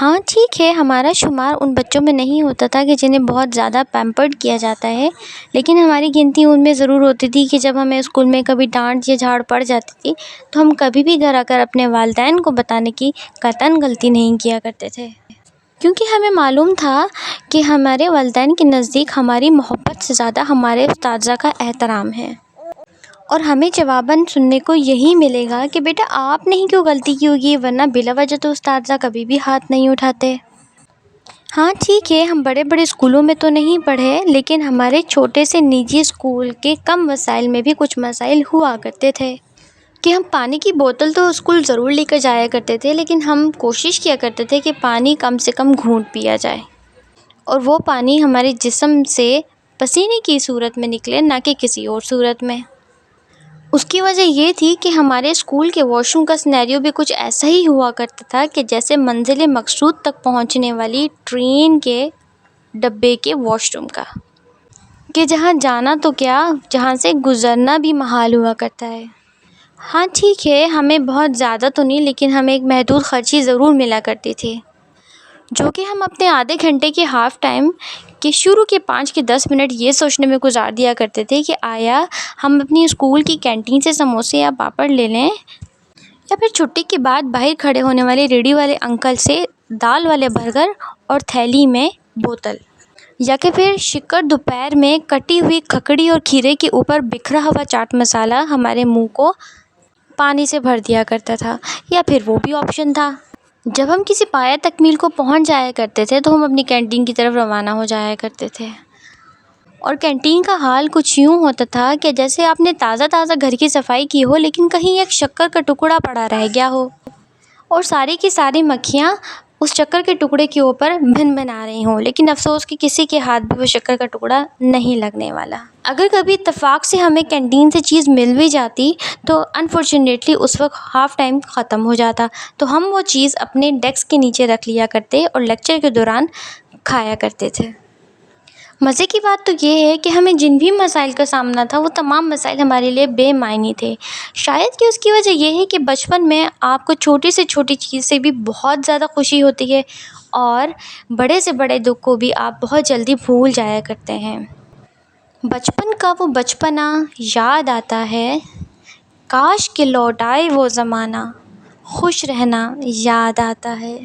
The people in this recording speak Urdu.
ہاں ٹھیک ہے، ہمارا شمار ان بچوں میں نہیں ہوتا تھا کہ جنہیں بہت زیادہ پیمپرڈ کیا جاتا ہے، لیکن ہماری گنتی ان میں ضرور ہوتی تھی کہ جب ہمیں اسکول میں کبھی ڈانٹ یا جھاڑ پڑ جاتی تھی تو ہم کبھی بھی گھر آ کر اپنے والدین کو بتانے کی قطعاً غلطی نہیں کیا کرتے تھے، کیونکہ ہمیں معلوم تھا کہ ہمارے والدین کے نزدیک ہماری محبت سے زیادہ ہمارے اساتذہ کا احترام ہے، اور ہمیں جواباً سننے کو یہی ملے گا کہ بیٹا آپ نے ہی کیوں غلطی کی ہوگی، ورنہ بلا وجہ تو اساتذہ کبھی بھی ہاتھ نہیں اٹھاتے۔ ہاں ٹھیک ہے، ہم بڑے بڑے اسکولوں میں تو نہیں پڑھے، لیکن ہمارے چھوٹے سے نجی اسکول کے کم وسائل میں بھی کچھ مسائل ہوا کرتے تھے کہ ہم پانی کی بوتل تو اسکول ضرور لے کر جایا کرتے تھے، لیکن ہم کوشش کیا کرتے تھے کہ پانی کم سے کم گھونٹ پیا جائے، اور وہ پانی ہمارے جسم سے پسینے کی صورت میں نکلے، نہ کہ کسی اور صورت میں۔ اس کی وجہ یہ تھی کہ ہمارے اسکول کے واش روم کا سینیریو بھی کچھ ایسا ہی ہوا کرتا تھا کہ جیسے منزل مقصود تک پہنچنے والی ٹرین کے ڈبے کے واش روم کا، کہ جہاں جانا تو کیا، جہاں سے گزرنا بھی محال ہوا کرتا ہے۔ ہاں ٹھیک ہے، ہمیں بہت زیادہ تو نہیں، لیکن ہمیں ایک محدود خرچی ضرور ملا کرتی تھی، جو کہ ہم اپنے آدھے گھنٹے کے ہاف ٹائم کے شروع کے 5 کے 10 منٹ یہ سوچنے میں گزار دیا کرتے تھے کہ آیا ہم اپنی اسکول کی کینٹین سے سموسے یا پاپڑ لے لیں، یا پھر چھٹی کے بعد باہر کھڑے ہونے والے ریڑھی والے انکل سے دال والے برگر اور تھیلی میں بوتل، یا کہ پھر شکر دوپہر میں کٹی ہوئی ککڑی اور کھیرے کے اوپر بکھرا ہوا چاٹ مسالہ ہمارے منہ کو پانی سے بھر دیا کرتا تھا، یا پھر وہ بھی آپشن تھا۔ جب ہم کسی پایہ تکمیل کو پہنچ جایا کرتے تھے تو ہم اپنی کینٹین کی طرف روانہ ہو جایا کرتے تھے، اور کینٹین کا حال کچھ یوں ہوتا تھا کہ جیسے آپ نے تازہ تازہ گھر کی صفائی کی ہو، لیکن کہیں ایک شکر کا ٹکڑا پڑا رہ گیا ہو، اور ساری کی ساری مکھیاں اس شکر کے ٹکڑے کے اوپر بھن بنا رہی ہوں، لیکن افسوس کہ کسی کے ہاتھ بھی وہ شکر کا ٹکڑا نہیں لگنے والا۔ اگر کبھی اتفاق سے ہمیں کینٹین سے چیز مل بھی جاتی تو انفارچونیٹلی اس وقت ہاف ٹائم ختم ہو جاتا، تو ہم وہ چیز اپنے ڈیسک کے نیچے رکھ لیا کرتے اور لیکچر کے دوران کھایا کرتے تھے۔ مزے کی بات تو یہ ہے کہ ہمیں جن بھی مسائل کا سامنا تھا وہ تمام مسائل ہمارے لیے بے معنی تھے، شاید کہ اس کی وجہ یہ ہے کہ بچپن میں آپ کو چھوٹی سے چھوٹی چیز سے بھی بہت زیادہ خوشی ہوتی ہے، اور بڑے سے بڑے دکھ کو بھی آپ بہت جلدی بھول جایا کرتے ہیں۔ بچپن کا وہ بچپنا یاد آتا ہے، کاش کہ لوٹ آئے وہ زمانہ، خوش رہنا یاد آتا ہے۔